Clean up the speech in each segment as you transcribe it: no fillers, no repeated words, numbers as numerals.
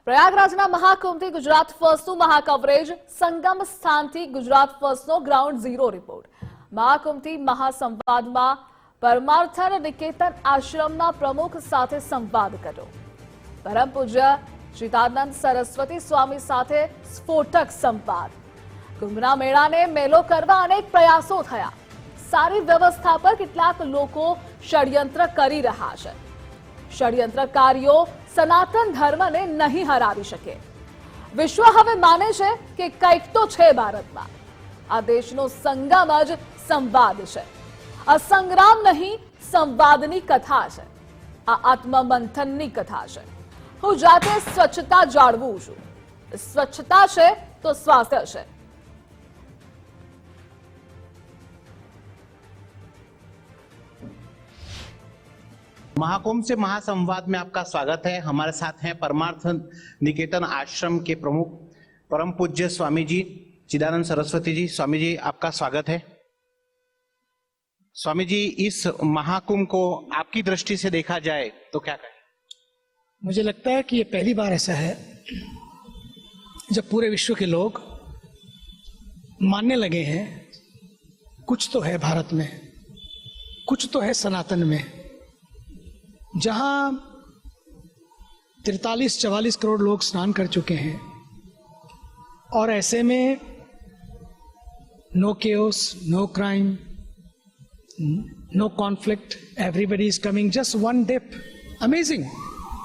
પ્રયાગરાજના મહાકુંભથી ગુજરાત ફર્સ્ટનું મહાકવરેજ સંગમ સ્થાનથી ગુજરાત ફર્સ્ટનો ગ્રાઉન્ડ ઝીરો રિપોર્ટ। મહાકુંભથી મહાસંવાદમાં પરમાર્થન નિકેતન આશ્રમના પ્રમુખ સાથે સંવાદ કર્યો। પરમ પૂજ્ય શ્રીતાનંદ સરસ્વતી સ્વામી સાથે સ્ફોટક સંવાદ। કુંભના મેળાને મેલો કરવા અનેક પ્રયાસો થયા। સારી વ્યવસ્થા પર કેટલાક લોકો ષડયંત્ર કરી રહ્યા છે। ષડયંત્રકારીઓ સનાતન ધર્મને નહીં હરાવી શકે। વિશ્વ હવે માને છે કે કંઈક તો છે ભારતમાં। આ દેશનો સંગમ જ સંવાદ છે। આ સંગ્રામ નહીં, સંવાદની કથા છે। આ આત્મમંથનની કથા છે। હું જાતે સ્વચ્છતા જાળવું છું। સ્વચ્છતા છે તો સ્વાસ્થ્ય છે। महाकुंभ से महासंवाद में आपका स्वागत है। हमारे साथ हैं परमार्थ निकेतन आश्रम के प्रमुख परम पूज्य स्वामी जी चिदानंद सरस्वती जी। स्वामी जी, आपका स्वागत है। स्वामी जी, इस महाकुंभ को आपकी दृष्टि से देखा जाए तो क्या कहें? मुझे लगता है कि ये पहली बार ऐसा है जब पूरे विश्व के लोग मानने लगे हैं कुछ तो है भारत में, कुछ तो है सनातन में। जहां 43-44 करोड़ लोग स्नान कर चुके हैं और ऐसे में no chaos, no crime, no conflict, everybody is coming, just one dip, amazing.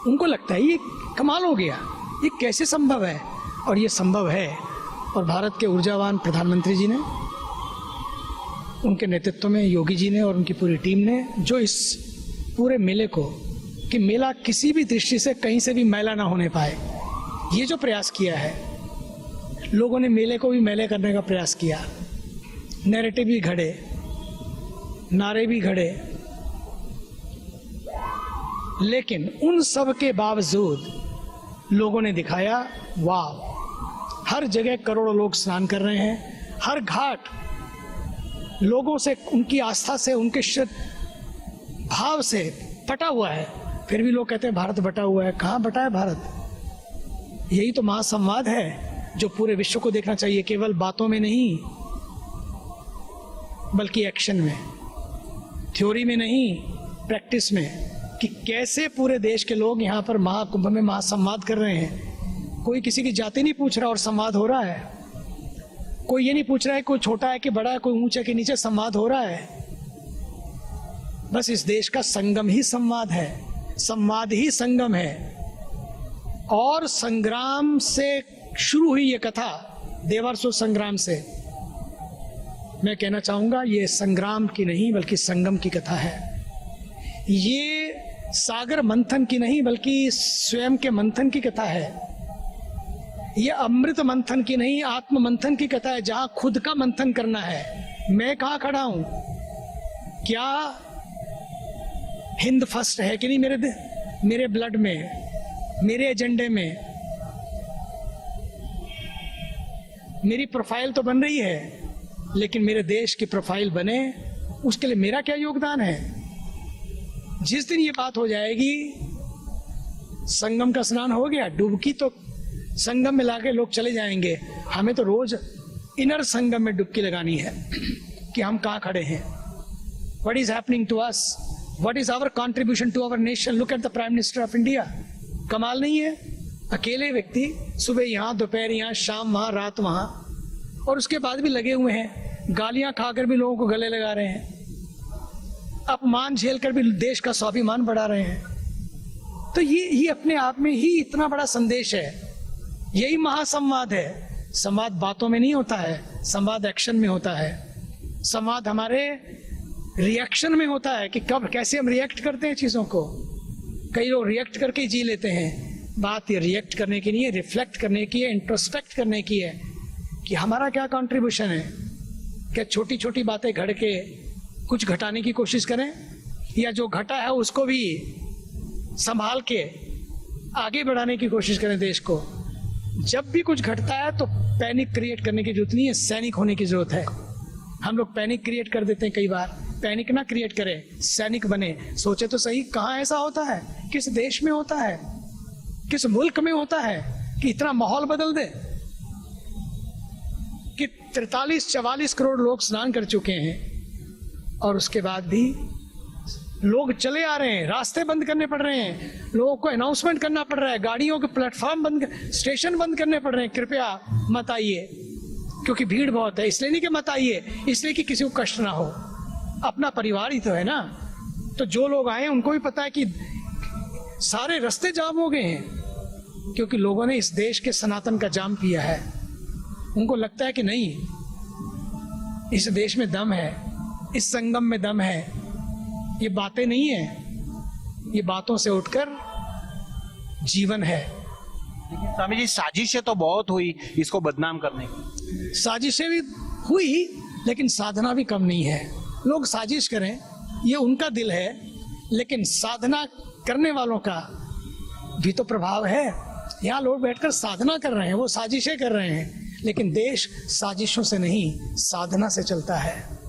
उनको लगता है ये कमाल हो गया, ये कैसे संभव है? और ये संभव है। और भारत के ऊर्जावान प्रधानमंत्री जी ने, उनके नेतृत्व में योगी जी ने और उनकी पूरी टीम ने जो इस पूरे मेले को, कि मेला किसी भी दृष्टि से कहीं से भी मैला ना होने पाए, ये जो प्रयास किया है, लोगों ने मेले को भी मेले करने का प्रयास किया। नैरेटिव भी घड़े, नारे भी घड़े, लेकिन उन सब के बावजूद लोगों ने दिखाया, वाह, हर जगह करोड़ों लोग स्नान कर रहे हैं। हर घाट लोगों से, उनकी आस्था से, उनके भाव से बटा हुआ है। फिर भी लोग कहते हैं भारत बटा हुआ है। कहाँ बटा है भारत? यही तो महासंवाद है जो पूरे विश्व को देखना चाहिए, केवल बातों में नहीं बल्कि एक्शन में, थ्योरी में नहीं, प्रैक्टिस में, कि कैसे पूरे देश के लोग यहाँ पर महाकुंभ में महासंवाद कर रहे हैं। कोई किसी की जाति नहीं पूछ रहा और संवाद हो रहा है। कोई ये नहीं पूछ रहा है कोई छोटा है कि बड़ा है, कोई ऊंचा कि नीचे, संवाद हो रहा है। बस इस देश का संगम ही संवाद है, संवाद ही संगम है। और संग्राम से शुरू हुई ये कथा, देवासुर संग्राम से, मैं कहना चाहूंगा ये संग्राम की नहीं बल्कि संगम की कथा है। ये सागर मंथन की नहीं बल्कि स्वयं के मंथन की कथा है। ये अमृत मंथन की नहीं, आत्म मंथन की कथा है, जहां खुद का मंथन करना है। मैं कहां खड़ा हूं? क्या हिंद फर्स्ट है कि नहीं मेरे ब्लड में, मेरे एजेंडे में? मेरी प्रोफाइल तो बन रही है, लेकिन मेरे देश की प्रोफाइल बने, उसके लिए मेरा क्या योगदान है? जिस दिन ये बात हो जाएगी, संगम का स्नान हो गया, डुबकी तो संगम में लाके लोग चले जाएंगे। हमें तो रोज इनर संगम में डुबकी लगानी है कि हम कहाँ खड़े हैं। What is happening to us? What is our contribution to our nation? Look at the prime minister of India. कमाल नहीं है? अकेले व्यक्ति, सुबह यहाँ, दोपहर यहाँ, शाम वहाँ, रात वहाँ, और उसके बाद भी लगे हुए हैं। गालियां खाकर भी लोगों को गले लगा रहे हैं, अपमान झेलकर भी देश का स्वाभिमान बढ़ा रहे हैं। तो ये अपने आप में ही इतना बड़ा संदेश है। यही महासंवाद है। संवाद बातों में नहीं होता है, संवाद एक्शन में होता है। संवाद हमारे रिएक्शन में होता है कि कब कैसे हम रिएक्ट करते हैं चीजों को। कई लोग रिएक्ट करके ही जी लेते हैं। बात ये रिएक्ट करने की नहीं है, रिफ्लेक्ट करने की है, इंट्रोस्पेक्ट करने की है कि हमारा क्या कंट्रीब्यूशन है। क्या छोटी छोटी बातें घड़ के कुछ घटाने की कोशिश करें, या जो घटा है उसको भी संभाल के आगे बढ़ाने की कोशिश करें देश को। जब भी कुछ घटता है तो पैनिक क्रिएट करने की जरूरत नहीं है, सैनिक होने की जरूरत है। हम लोग पैनिक क्रिएट कर देते हैं कई बार। पैनिक ना क्रिएट करें, सैनिक बने। सोचे तो सही, कहाँ ऐसा होता है? किस देश में होता है? किस मुल्क में होता है कि इतना माहौल बदल दे कि 43-44 करोड़ लोग स्नान कर चुके हैं और उसके बाद भी लोग चले आ रहे हैं, रास्ते बंद करने पड़ रहे हैं, लोगों को अनाउंसमेंट करना पड़ रहा है, गाड़ियों के प्लेटफॉर्म बंद, स्टेशन बंद करने पड़ रहे हैं। कृपया मत आइए, क्योंकि भीड़ बहुत है। इसलिए नहीं कि मत आइए, इसलिए कि किसी को कष्ट ना हो। अपना परिवार ही तो है ना। तो जो लोग आए उनको भी पता है कि सारे रास्ते जाम हो गए हैं, क्योंकि लोगों ने इस देश के सनातन का जाम किया है। उनको लगता है कि नहीं, इस देश में दम है, इस संगम में दम है। ये बातें नहीं है, ये बातों से उठकर जीवन है। लेकिन स्वामी जी, साजिशें तो बहुत हुई इसको बदनाम करने की। साजिशें भी हुई, लेकिन साधना भी कम नहीं है। लोग साजिश करें, ये उनका दिल है, लेकिन साधना करने वालों का भी तो प्रभाव है। यहाँ लोग बैठकर साधना कर रहे हैं, वो साजिशें कर रहे हैं, लेकिन देश साजिशों से नहीं, साधना से चलता है।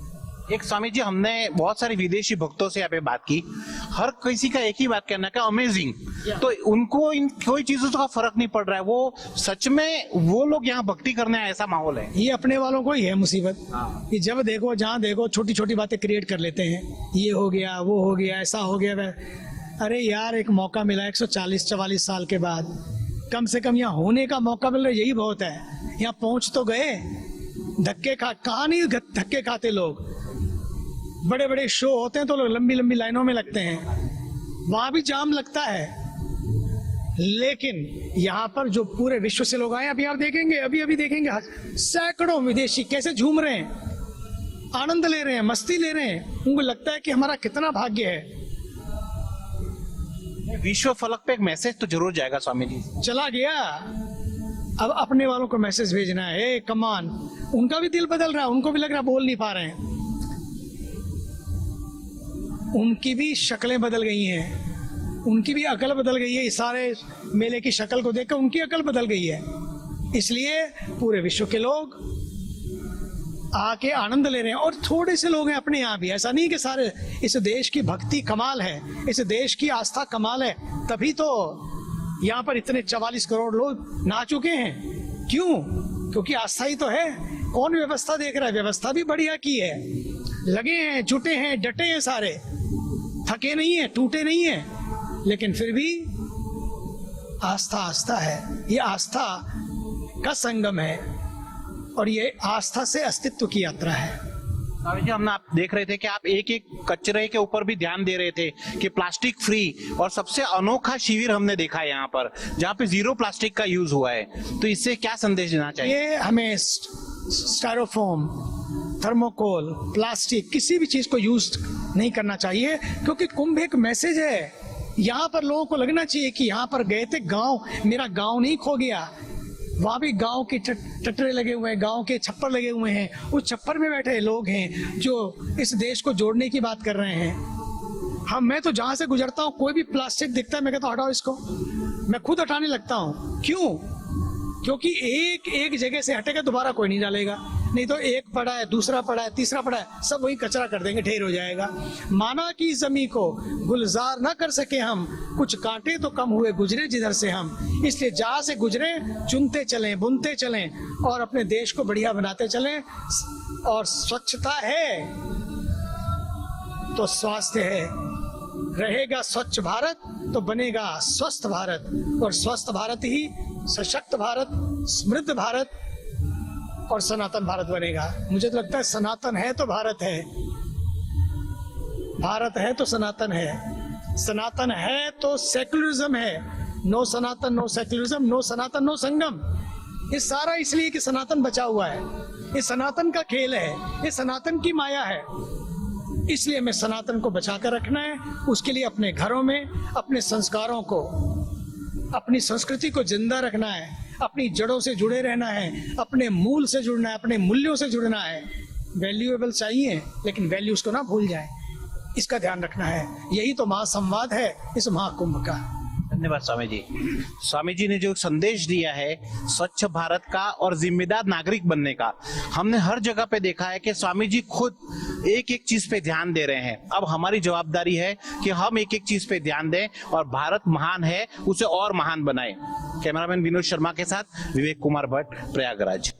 एक स्वामी जी, हमने बहुत सारे विदेशी भक्तों से यहाँ पे बात की, हर किसी का एक ही बात कहना है, अमेजिंग। तो उनको इन कोई चीजों का फर्क नहीं पड़ रहा है, वो सच में वो लोग यहाँ भक्ति करने आए, ऐसा माहौल है। ये अपने वालों को ही है मुसीबत कि जब देखो जहाँ देखो छोटी छोटी बातें क्रिएट कर लेते हैं। ये हो गया, वो हो गया, ऐसा हो गया। अरे यार, एक मौका मिला 140-44 साल के बाद, कम से कम यहाँ होने का मौका मिल रहा है, यही बहुत है। यहाँ पहुंच तो गए, धक्के कहाँ नहीं धक्के खाते लोग। बड़े बड़े शो होते हैं तो लोग लंबी लंबी लाइनों में लगते हैं, वहां भी जाम लगता है। लेकिन यहाँ पर जो पूरे विश्व से लोग आए, अभी आप देखेंगे, अभी देखेंगे सैकड़ों विदेशी कैसे झूम रहे हैं, आनंद ले रहे हैं, मस्ती ले रहे हैं। उनको लगता है कि हमारा कितना भाग्य है। विश्व फलक पे एक मैसेज तो जरूर जाएगा स्वामी जी। चला गया, अब अपने वालों को मैसेज भेजना है। कमान, उनका भी दिल बदल रहा है, उनको भी लग रहा है बोल नहीं पा रहे हैं, उनकी भी शक्लें बदल गई हैं, उनकी भी अकल बदल गई है। इस सारे मेले की शक्ल को देखकर उनकी अकल बदल गई है। इसलिए पूरे विश्व के लोग आके आनंद ले रहे हैं, और थोड़े से लोग हैं अपने यहाँ भी। ऐसा नहीं कि सारे। इस देश की भक्ति कमाल है, इस देश की आस्था कमाल है, तभी तो यहाँ पर इतने 44 करोड़ लोग ना चुके हैं। क्यों? क्योंकि आस्था ही तो है। कौन व्यवस्था देख रहा है? व्यवस्था भी बढ़िया की है, लगे हैं, जुटे हैं, डटे हैं, सारे थके नहीं है, टूटे नहीं है, लेकिन फिर भी आस्था आस्था है। ये आस्था का संगम है, और ये आस्था से अस्तित्व की यात्रा है। स्वामी जी, हम आप देख रहे थे कि आप एक एक कचरे के ऊपर भी ध्यान दे रहे थे कि प्लास्टिक फ्री, और सबसे अनोखा शिविर हमने देखा है यहाँ पर जहाँ पे 0 प्लास्टिक का यूज हुआ है। तो इससे क्या संदेश देना चाहिए? ये हमें स्टायरोफोम, थर्मोकोल, प्लास्टिक, किसी भी चीज को यूज नहीं करना चाहिए, क्योंकि कुंभ एक मैसेज है। यहाँ पर लोगों को लगना चाहिए कि यहाँ पर गए थे, गांव, मेरा गांव नहीं खो गया। वहां भी गांव के टटरे लगे हुए हैं, गांव के छप्पर लगे हुए हैं, उस छप्पर में बैठे लोग हैं जो इस देश को जोड़ने की बात कर रहे हैं। मैं तो जहां से गुजरता हूँ, कोई भी प्लास्टिक दिखता है, मैं कहता हूँ हटाओ इसको, मैं खुद हटाने लगता हूँ। क्यों? क्योंकि एक जगह से हटेगा, दोबारा कोई नहीं डालेगा। नहीं तो एक पड़ा है, दूसरा पड़ा है, तीसरा पड़ा है, सब वही कचरा कर देंगे, ढेर हो जाएगा। माना कि जमी को गुलजार ना कर सके हम, कुछ कांटे तो कम हुए गुजरे जिधर से हम। इसलिए जहां से गुजरे चुनते चलें, बुनते चलें, और अपने देश को बढ़िया बनाते चलें। और स्वच्छता है तो स्वास्थ्य है। रहेगा स्वच्छ भारत तो बनेगा स्वस्थ भारत, और स्वस्थ भारत ही सशक्त भारत, समृद्ध भारत और सनातन भारत बनेगा। मुझे तो लगता है सनातन है तो भारत है, भारत है तो सनातन है, सनातन है तो सेक्युलरिज्म है। नो सनातन नो सेक्युलरिज्म, नो सनातन नो संगम। ये सारा इसलिए कि सनातन बचा हुआ है, ये सनातन का खेल है, ये सनातन की माया है। इसलिए हमें सनातन को बचा कर रखना है। उसके लिए अपने घरों में अपने संस्कारों को, अपनी संस्कृति को जिंदा रखना है, अपनी जड़ों से जुड़े रहना है, अपने मूल से जुड़ना है, अपने मूल्यों से जुड़ना है। वैल्यूएबल चाहिए, लेकिन वैल्यूज को ना भूल जाए, इसका ध्यान रखना है। यही तो महासंवाद है इस महाकुंभ का। धन्यवाद स्वामी जी। स्वामी जी ने जो संदेश दिया है स्वच्छ भारत का और जिम्मेदार नागरिक बनने का, हमने हर जगह पे देखा है कि स्वामी जी खुद एक एक चीज पे ध्यान दे रहे हैं। अब हमारी जवाबदारी है कि हम एक एक चीज पे ध्यान दें और भारत महान है उसे और महान बनाएं। कैमरामैन विनोद शर्मा के साथ विवेक कुमार भट्ट, प्रयागराज।